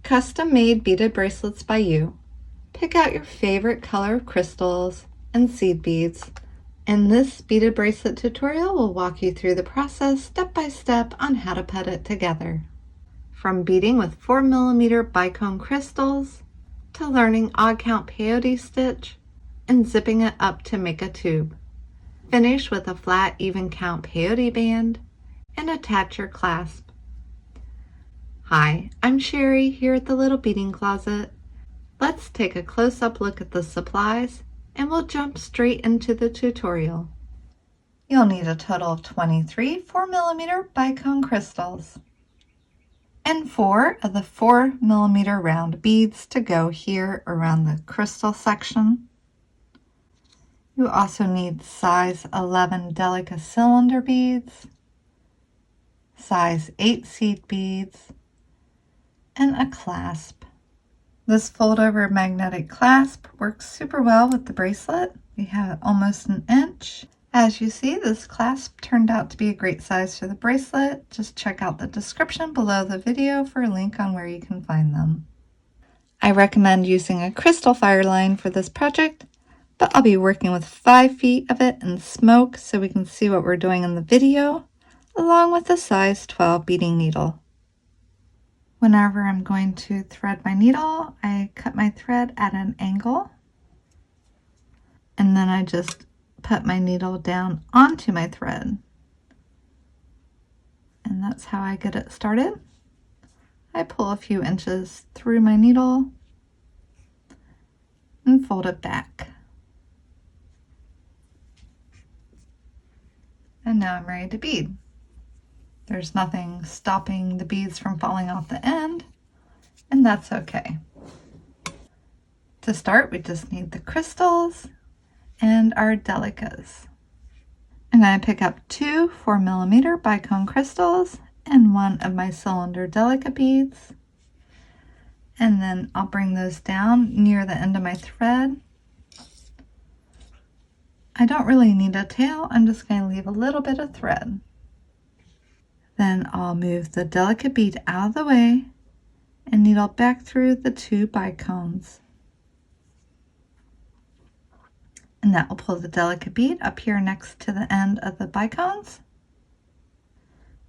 Custom-made beaded bracelets by you. Pick out your favorite color of crystals and seed beads. And this beaded bracelet tutorial will walk you through the process step by step on how to put it together. From beading with 4mm Bicone crystals to learning odd count peyote stitch and zipping it up to make a tube. Finish with a flat even count peyote band and attach your clasp. Hi, I'm Sherry here at the Little Beading Closet. Let's take a close-up look at the supplies and we'll jump straight into the tutorial. You'll need a total of 23 4mm Bicone crystals and 4 of the 4mm round beads to go here around the crystal section. You also need size 11 Delica cylinder beads, size 8 seed beads, and a clasp. This fold-over magnetic clasp works super well with the bracelet. We have almost an inch. As you see, this clasp turned out to be a great size for the bracelet. Just check out the description below the video for a link on where you can find them. I recommend using a crystal fire line for this project, but I'll be working with 5 feet of it in smoke so we can see what we're doing in the video, along with a size 12 beading needle. Whenever I'm going to thread my needle, I cut my thread at an angle, and then I just put my needle down onto my thread. And that's how I get it started. I pull a few inches through my needle and fold it back. And now I'm ready to bead. There's nothing stopping the beads from falling off the end, and that's okay. To start, we just need the crystals and our delicas. I'm going to pick up 2 4mm Bicone crystals and 1 of my cylinder delica beads, and then I'll bring those down near the end of my thread. I don't really need a tail, I'm just going to leave a little bit of thread. Then I'll move the delica bead out of the way and needle back through the 2 bicones. And that will pull the delica bead up here next to the end of the bicones.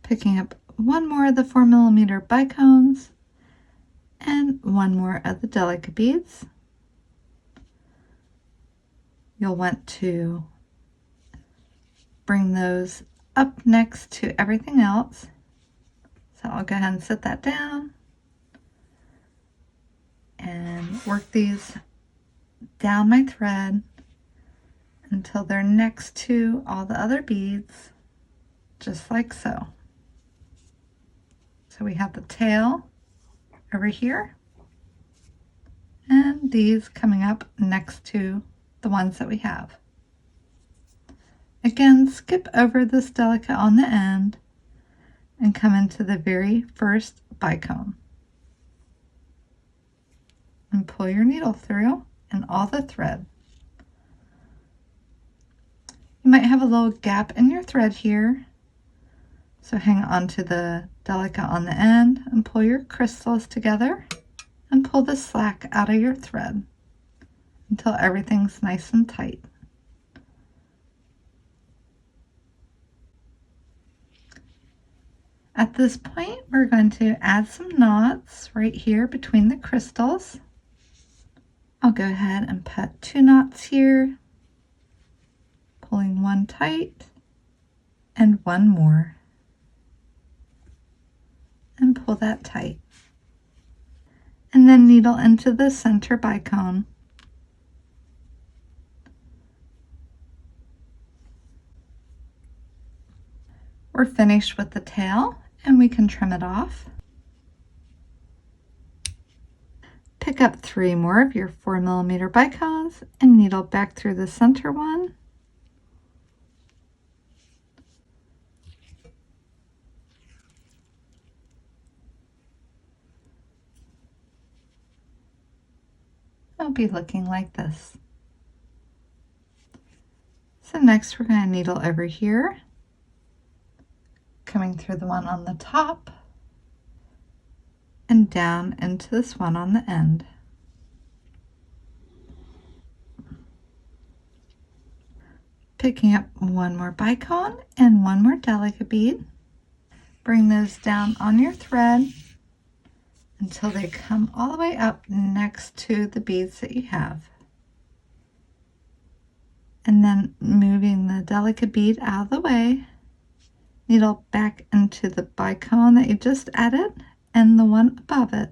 Picking up 1 more of the 4mm bicones and 1 more of the delica beads. You'll want to bring those up next to everything else. So I'll go ahead and set that down and work these down my thread until they're next to all the other beads, just like so. So we have the tail over here and these coming up next to the ones that we have. Again, skip over this delica on the end and come into the very first bicone. And pull your needle through and all the thread. You might have a little gap in your thread here, so hang on to the delica on the end and pull your crystals together and pull the slack out of your thread until everything's nice and tight. At this point, we're going to add some knots right here between the crystals. I'll go ahead and put 2 knots here, pulling 1 tight and 1 more, and pull that tight. And then needle into the center bicone. We're finished with the tail, and we can trim it off. Pick up 3 more of your 4mm bicones and needle back through the center one. It'll be looking like this. So next we're going to needle over here, coming through the one on the top, and down into this one on the end. Picking up one more bicone and one more Delica bead. Bring those down on your thread until they come all the way up next to the beads that you have. And then moving the Delica bead out of the way, needle back into the bicone that you just added and the one above it.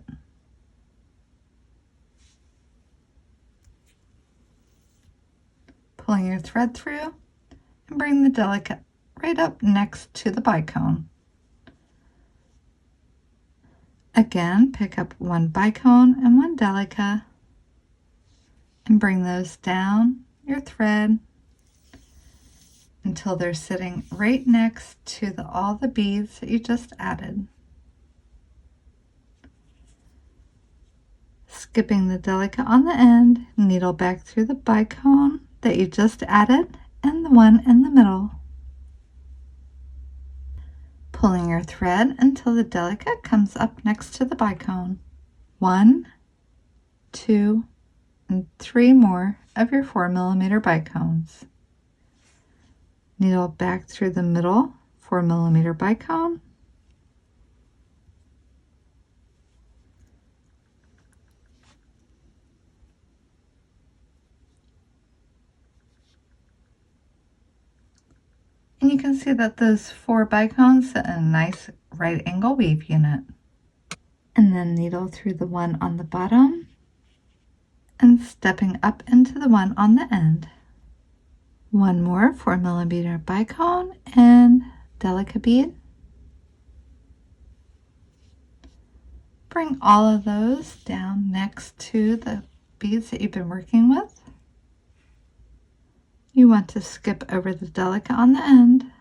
Pulling your thread through and bring the Delica right up next to the bicone. Again, pick up one bicone and one Delica and bring those down your thread until they're sitting right next to all the beads that you just added. Skipping the Delica on the end, needle back through the bicone that you just added and the one in the middle. Pulling your thread until the Delica comes up next to the bicone. 1, 2, and 3 more of your 4mm bicones. Needle back through the middle 4mm bicone. And you can see that those 4 bicones sit in a nice right angle weave unit. And then needle through the one on the bottom and stepping up into the one on the end. One more 4mm bicone and Delica bead. Bring all of those down next to the beads that you've been working with. You want to skip over the Delica on the end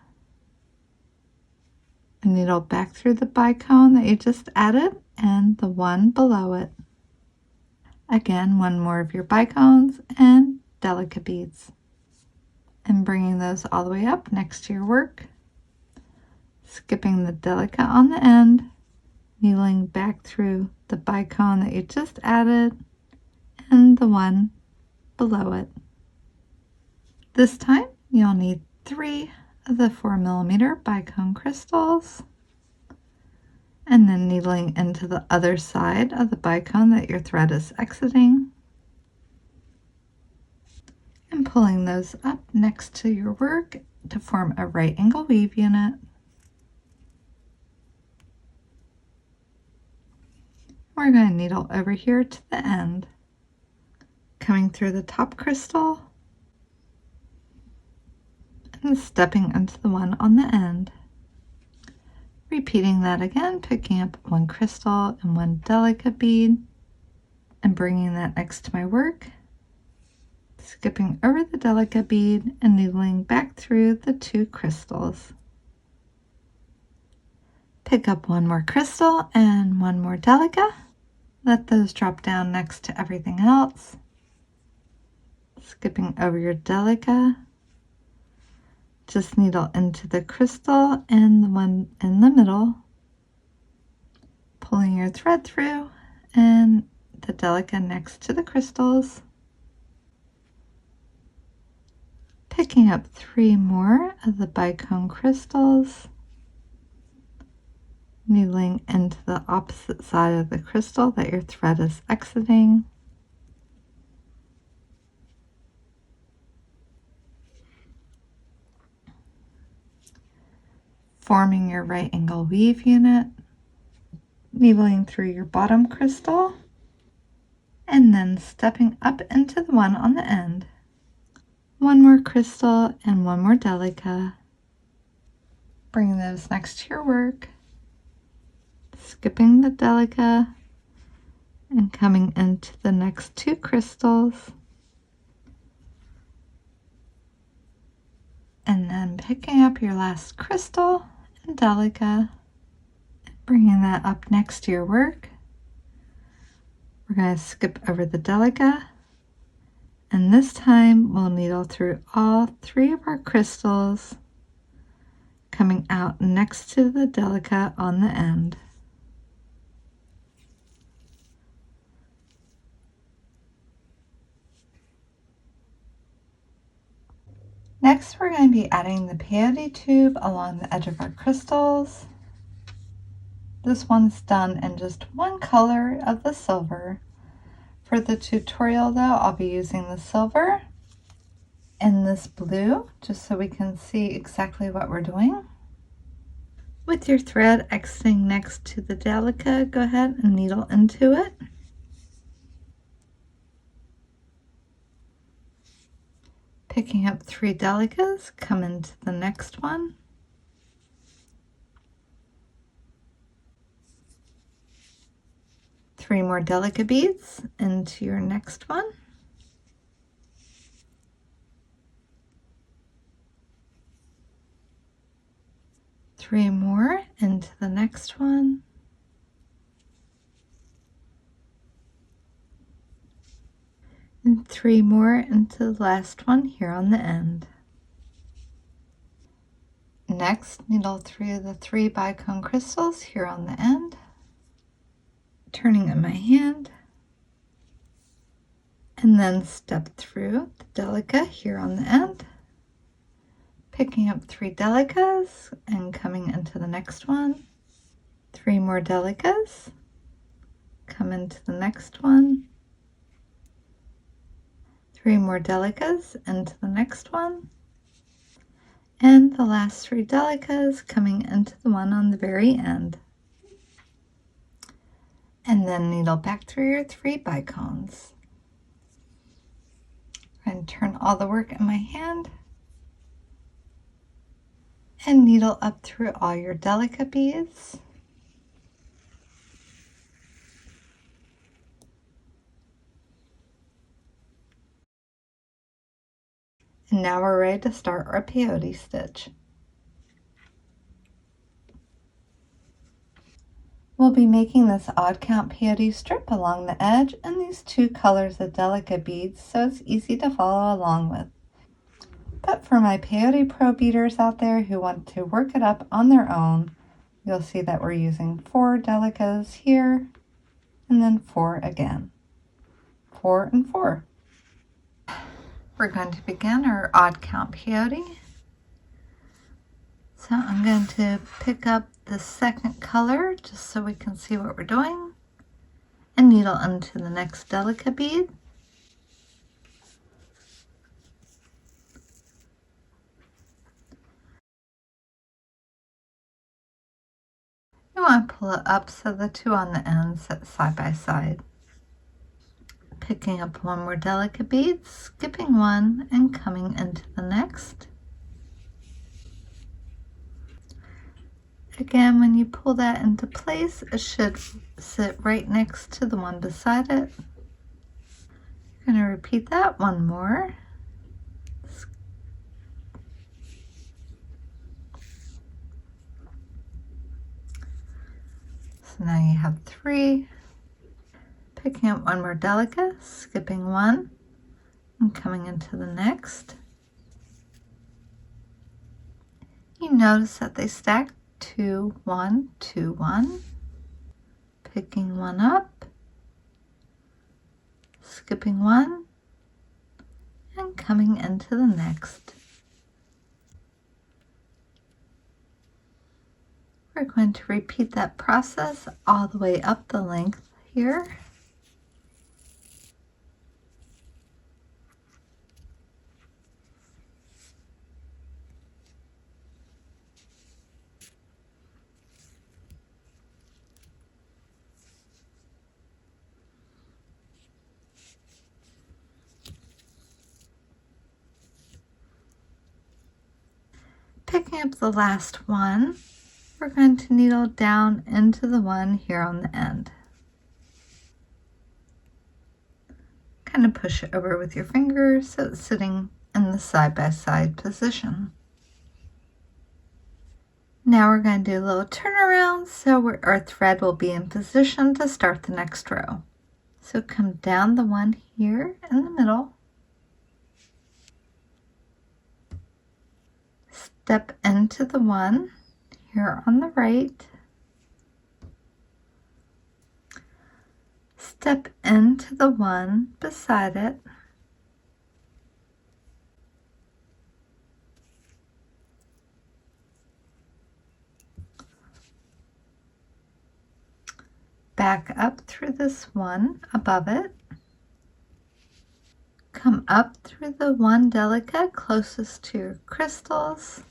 and needle back through the bicone that you just added and the one below it. Again, one more of your bicones and Delica beads. And bringing those all the way up next to your work. Skipping the Delica on the end, needling back through the bicone that you just added and the one below it. This time you'll need 3 of the 4mm Bicone crystals and then needling into the other side of the bicone that your thread is exiting and pulling those up next to your work to form a right angle weave unit. We're going to needle over here to the end, coming through the top crystal and stepping into the one on the end. Repeating that again, picking up one crystal and one Delica bead and bringing that next to my work, skipping over the Delica bead and needling back through the 2 crystals. Pick up one more crystal and one more Delica. Let those drop down next to everything else. Skipping over your Delica. Just needle into the crystal and the one in the middle. Pulling your thread through and the Delica next to the crystals. Picking up 3 more of the Bicone crystals. Needling into the opposite side of the crystal that your thread is exiting. Forming your right angle weave unit, needling through your bottom crystal, and then stepping up into the one on the end. One more crystal and one more Delica. Bring those next to your work, skipping the Delica and coming into the next 2 crystals. And then picking up your last crystal and Delica, bringing that up next to your work. We're going to skip over the Delica, and this time we'll needle through all 3 of our crystals, coming out next to the Delica on the end. Next, we're going to be adding the peyote tube along the edge of our crystals. This one's done in just one color of the silver. For the tutorial though, I'll be using the silver and this blue, just so we can see exactly what we're doing. With your thread exiting next to the Delica, go ahead and needle into it. Picking up 3 Delicas, come into the next one. Three more Delica beads into your next one. Three more into the next one. And 3 more into the last one here on the end. Next, needle 3 of the 3 Bicone crystals here on the end. Turning in my hand. And then step through the Delica here on the end. Picking up 3 Delicas and coming into the next one. 3 more Delicas. Come into the next one. 3 more Delicas into the next one. And the last 3 Delicas coming into the one on the very end. And then needle back through your 3 bicones. And turn all the work in my hand. And needle up through all your Delica beads. And now we're ready to start our peyote stitch. We'll be making this odd count peyote strip along the edge and these 2 colors of Delica beads, so it's easy to follow along with. But for my Peyote Pro beaders out there who want to work it up on their own, you'll see that we're using 4 Delicas here, and then 4 again. 4 and 4. We're going to begin our odd count peyote. So I'm going to pick up the second color just so we can see what we're doing, and needle into the next Delica bead. You want to pull it up so the 2 on the end sit side by side. Picking up 1 more Delica bead, skipping 1 and coming into the next. Again, when you pull that into place, it should sit right next to the one beside it. You're going to repeat that 1 more. So now you have 3. Picking up 1 more Delica, skipping 1 and coming into the next. You notice that they stack 2, 1, 2, 1. Picking 1 up, skipping 1 and coming into the next. We're going to repeat that process all the way up the length here. Picking up the last one, we're going to needle down into the one here on the end. Kind of push it over with your fingers so it's sitting in the side-by-side position. Now we're going to do a little turnaround so our thread will be in position to start the next row. So come down the one here in the middle. Step into the one here on the right. Step into the one beside it. back up through this one above it, come up through the one Delica closest to your crystals,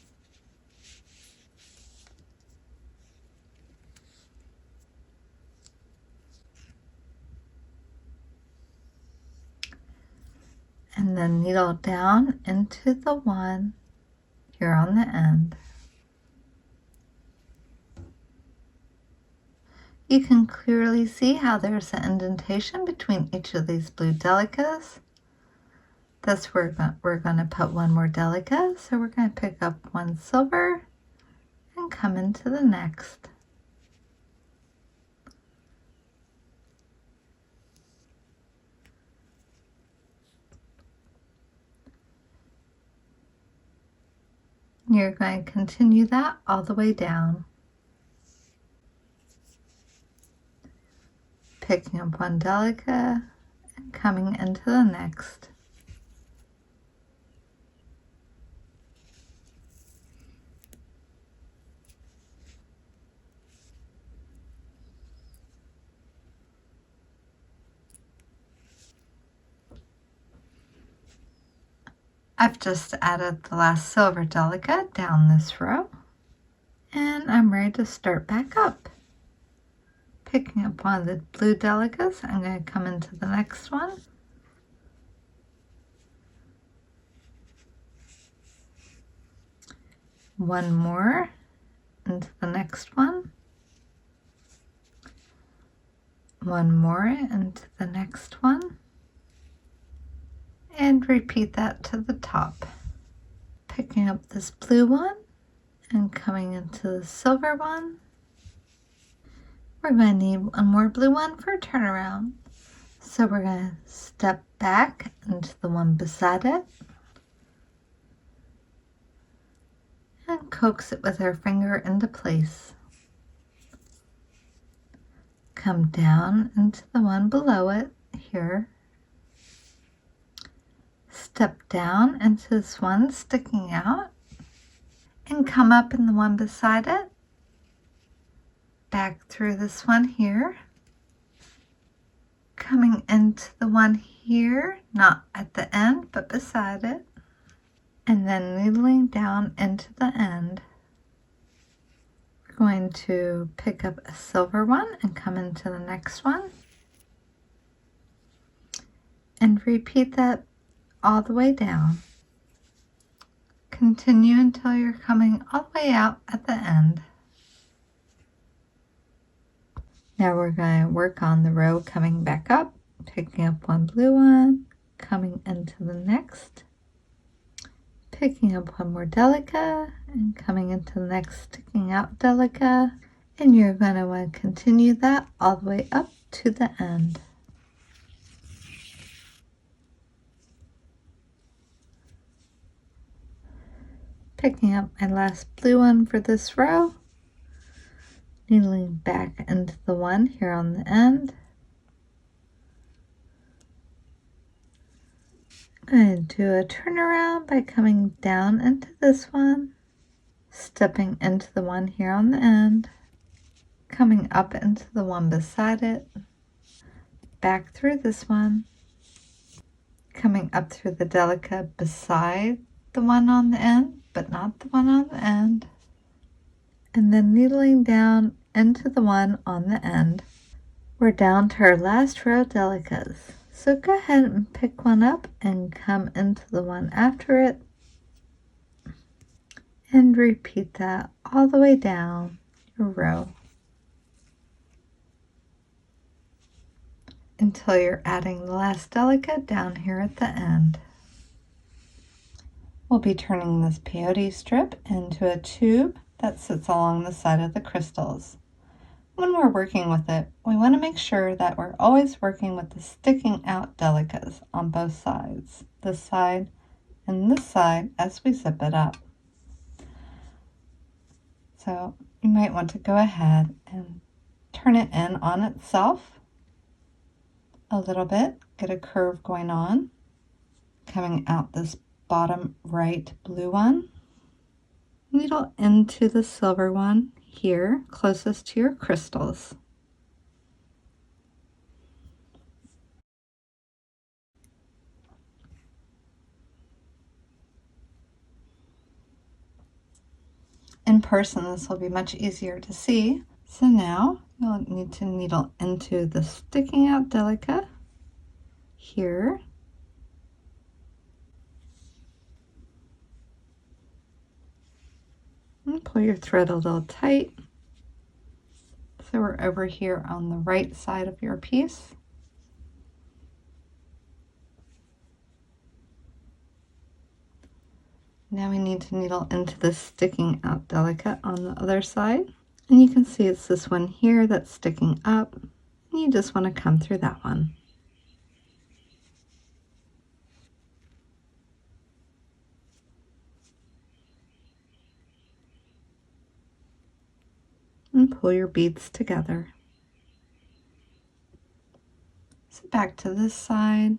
and then needle down into the one here on the end. You can clearly see how there's an indentation between each of these blue Delicas. That's where we're going to put one more Delica, so we're going to pick up one silver and come into the next. You're going to continue that all the way down. Picking up one Delica and coming into the next. I've just added the last silver Delica down this row, and I'm ready to start back up. Picking up one of the blue Delicas, I'm going to come into the next one. One more into the next one. One more into the next one. And repeat that to the top. Picking up this blue one and coming into the silver one. We're going to need one more blue one for a turnaround. So we're going to step back into the one beside it and coax it with our finger into place. Come down into the one below it here. Step down into this one sticking out and come up in the one beside it. Back through this one here. Coming into the one here, not at the end, but beside it. And then needling down into the end. We're going to pick up a silver one and come into the next one. And repeat that all the way down. Continue until you're coming all the way out at the end. Now we're going to work on the row coming back up, picking up one blue one, coming into the next, picking up one more Delica, and coming into the next sticking out Delica, and you're going to want to continue that all the way up to the end. Picking up my last blue one for this row, needling back into the one here on the end. I'm going to do a turnaround by coming down into this one, stepping into the one here on the end, coming up into the one beside it, back through this one, coming up through the Delica beside the one on the end, but not the one on the end, and then needling down into the one on the end. We're down to our last row Delicas. So go ahead and pick one up and come into the one after it. And repeat that all the way down your row until you're adding the last Delica down here at the end. We'll be turning this peyote strip into a tube that sits along the side of the crystals. When we're working with it, we want to make sure that we're always working with the sticking out Delicas on both sides, this side and this side, as we zip it up. So you might want to go ahead and turn it in on itself a little bit, get a curve going on, coming out this bottom right blue one. Needle into the silver one here, closest to your crystals. In person, this will be much easier to see. So now you'll need to needle into the sticking out Delica here. And pull your thread a little tight. So we're over here on the right side of your piece. Now we need to needle into the sticking out Delica on the other side. And you can see it's this one here that's sticking up. And you just want to come through that one. And pull your beads together. So back to this side.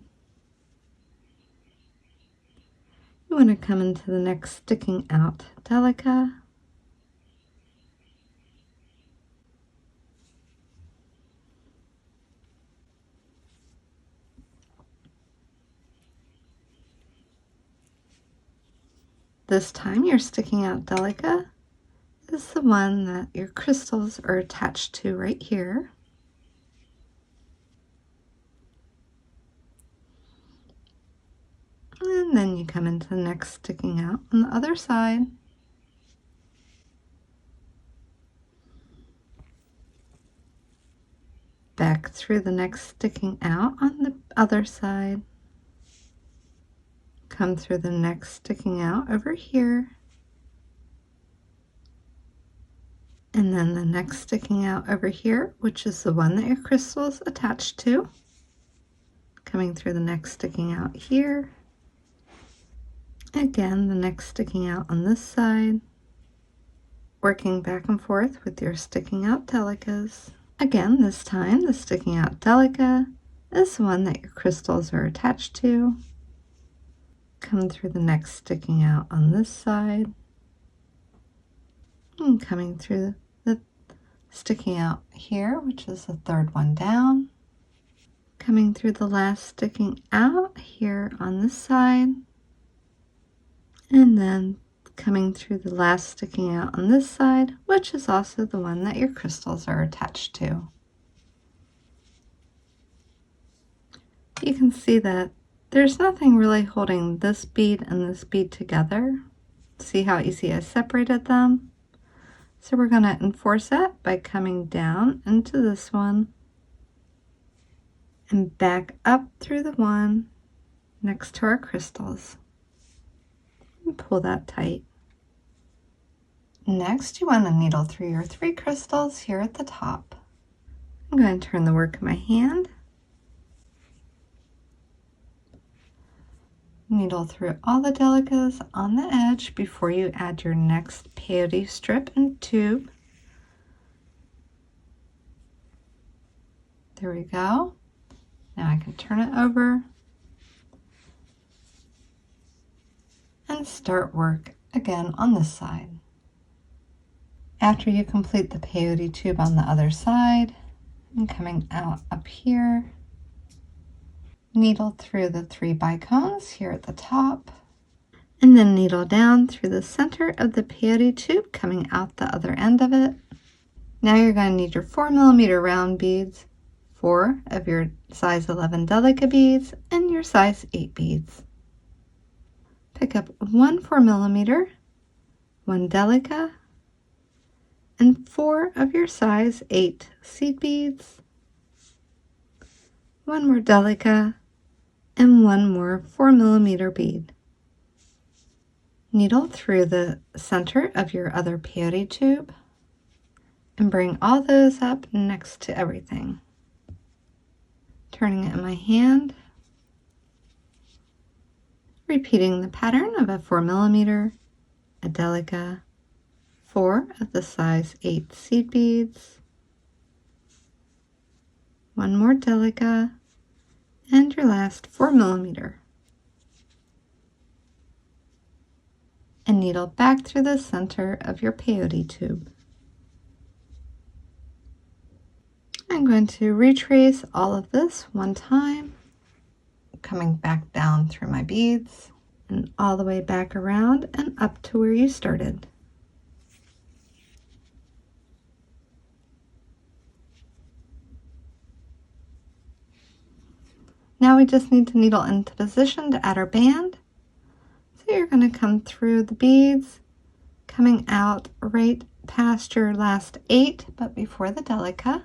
You want to come into the next sticking out Delica. This time your sticking out Delica is the one that your crystals are attached to right here. And then you come into the next sticking out on the other side. Back through the next sticking out on the other side. Come through the next sticking out over here. And then the next sticking out over here, which is the one that your crystal is attached to. Coming through the next sticking out here. Again, the next sticking out on this side. Working back and forth with your sticking out Delicas. Again, this time the sticking out Delica is the one that your crystals are attached to. Come through the next sticking out on this side. And coming through the sticking out here, which is the third one down. Coming through the last sticking out here on this side. And then coming through the last sticking out on this side, which is also the one that your crystals are attached to. You can see that there's nothing really holding this bead and this bead together. See how easy I separated them? So we're going to enforce that by coming down into this one and back up through the one next to our crystals. And pull that tight. Next, you want to needle through your 3 crystals here at the top. I'm going to turn the work in my hand. Needle through all the Delicas on the edge before you add your next peyote strip and tube. There we go. Now I can turn it over and start work again on this side. After you complete the peyote tube on the other side and coming out up here, needle through the 3 bicones here at the top, and then needle down through the center of the peyote tube coming out the other end of it. Now you're going to need your 4mm round beads, 4 of your size 11 Delica beads, and your size 8 beads. Pick up 1 4mm, 1 Delica, and 4 of your size 8 seed beads, 1 more Delica, and 1 more 4mm bead. Needle through the center of your other peyote tube and bring all those up next to everything. Turning it in my hand, repeating the pattern of a 4mm, a Delica, 4 of the size 8 seed beads, 1 more Delica, and your last 4mm. And needle back through the center of your peyote tube. I'm going to retrace all of this one time, coming back down through my beads and all the way back around and up to where you started. Now we just need to needle into position to add our band. So you're going to come through the beads, coming out right past your last 8, but before the Delica.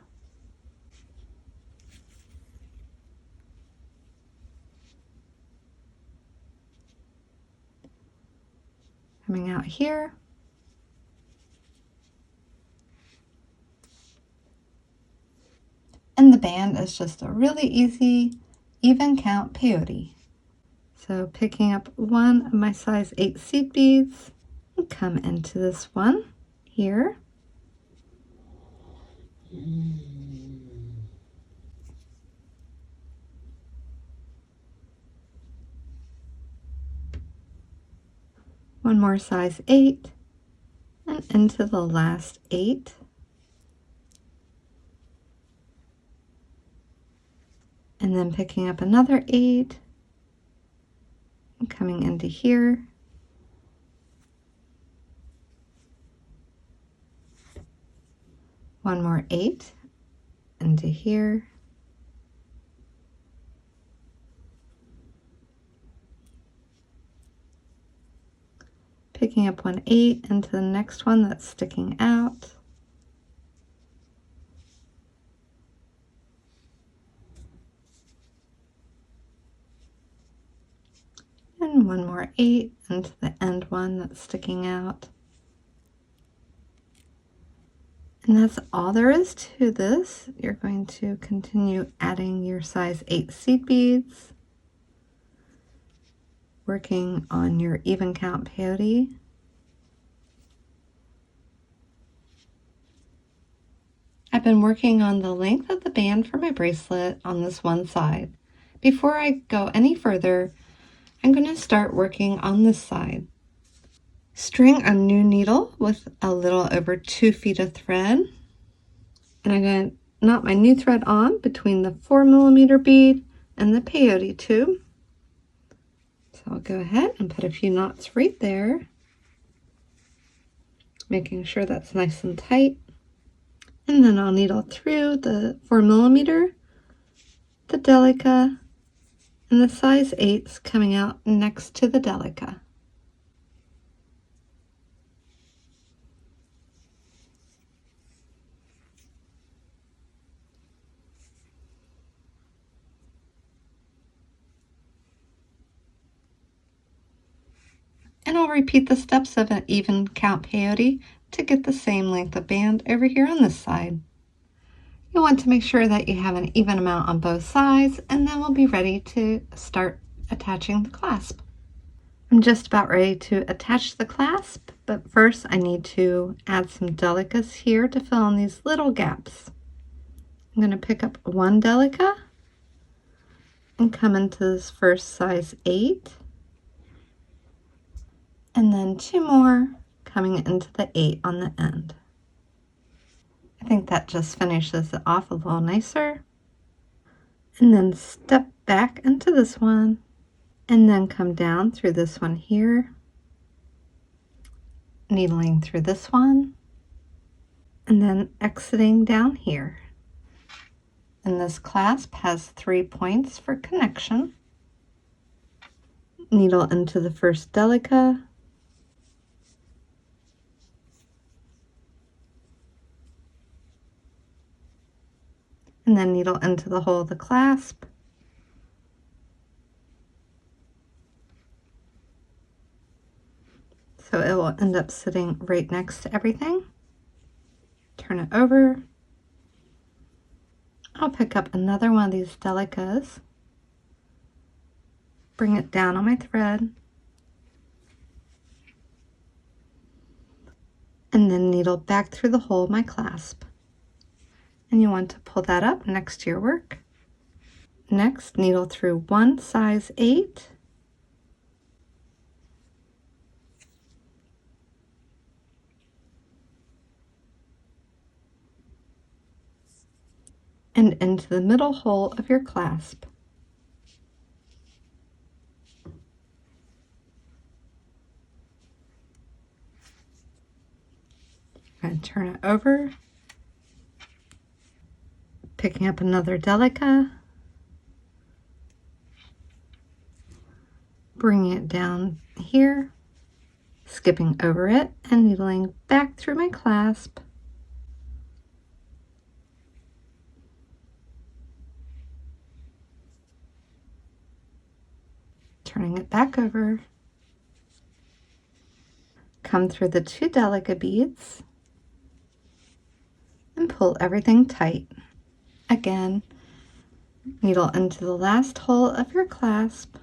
Coming out here. And the band is just a really easy even count peyote. So picking up one of my size 8 seed beads and come into this one here. One more size 8 and into the last 8. And then picking up another 8 and coming into here. One more 8 into here. Picking up one 8 into the next one that's sticking out. And one more 8 into the end one that's sticking out. And that's all there is to this. You're going to continue adding your size 8 seed beads, working on your even count peyote. I've been working on the length of the band for my bracelet on this one side. Before I go any further, I'm going to start working on this side. String a new needle with a little over 2 feet of thread. And I'm going to knot my new thread on between the 4mm bead and the peyote tube. So I'll go ahead and put a few knots right there, making sure that's nice and tight. And then I'll needle through the 4mm, the Delica, and the size 8s coming out next to the Delica. And I'll repeat the steps of an even count peyote to get the same length of band over here on this side. You want to make sure that you have an even amount on both sides, and then we'll be ready to start attaching the clasp. I'm just about ready to attach the clasp, but first I need to add some Delicas here to fill in these little gaps. I'm going to pick up one Delica and come into this first size 8. And then 2 more coming into the 8 on the end. I think that just finishes it off a little nicer. And then step back into this one and then come down through this one here, needling through this one and then exiting down here. And this clasp has 3 points for connection. Needle into the first Delica, and then needle into the hole of the clasp, so it will end up sitting right next to everything. Turn it over. I'll pick up another one of these Delicas, bring it down on my thread, and then needle back through the hole of my clasp. And you want to pull that up next to your work. Next, needle through one size 8, and into the middle hole of your clasp. And turn it over, picking up another Delica, bringing it down here, skipping over it and needling back through my clasp. Turning it back over. Come through the 2 Delica beads and pull everything tight. Again, needle into the last hole of your clasp.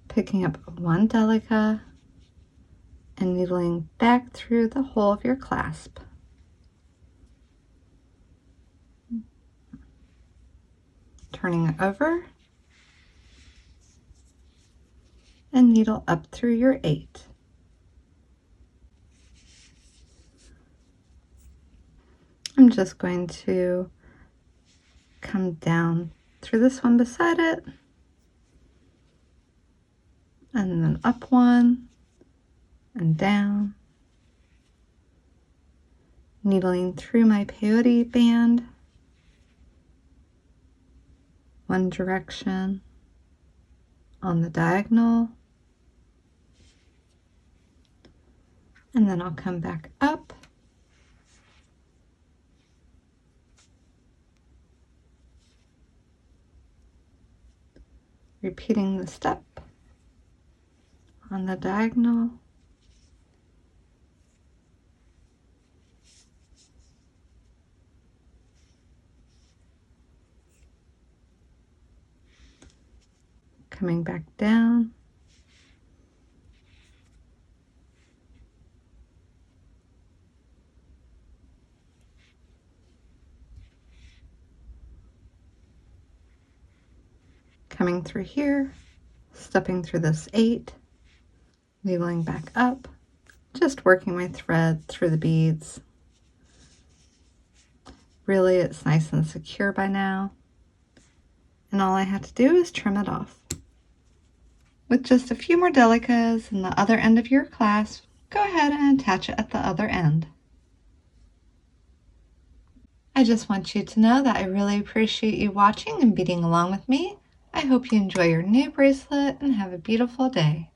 Picking up 1 Delica and needling back through the hole of your clasp. Turning it over and needle up through your 8. I'm just going to come down through this one beside it, and then up 1 and down, needling through my peyote band, one direction on the diagonal, and then I'll come back up, repeating the step on the diagonal, coming back down, coming through here, stepping through this 8, needling back up, just working my thread through the beads. Really, it's nice and secure by now, and all I have to do is trim it off. With just a few more Delicas in the other end of your clasp, go ahead and attach it at the other end. I just want you to know that I really appreciate you watching and beading along with me. I hope you enjoy your new bracelet and have a beautiful day.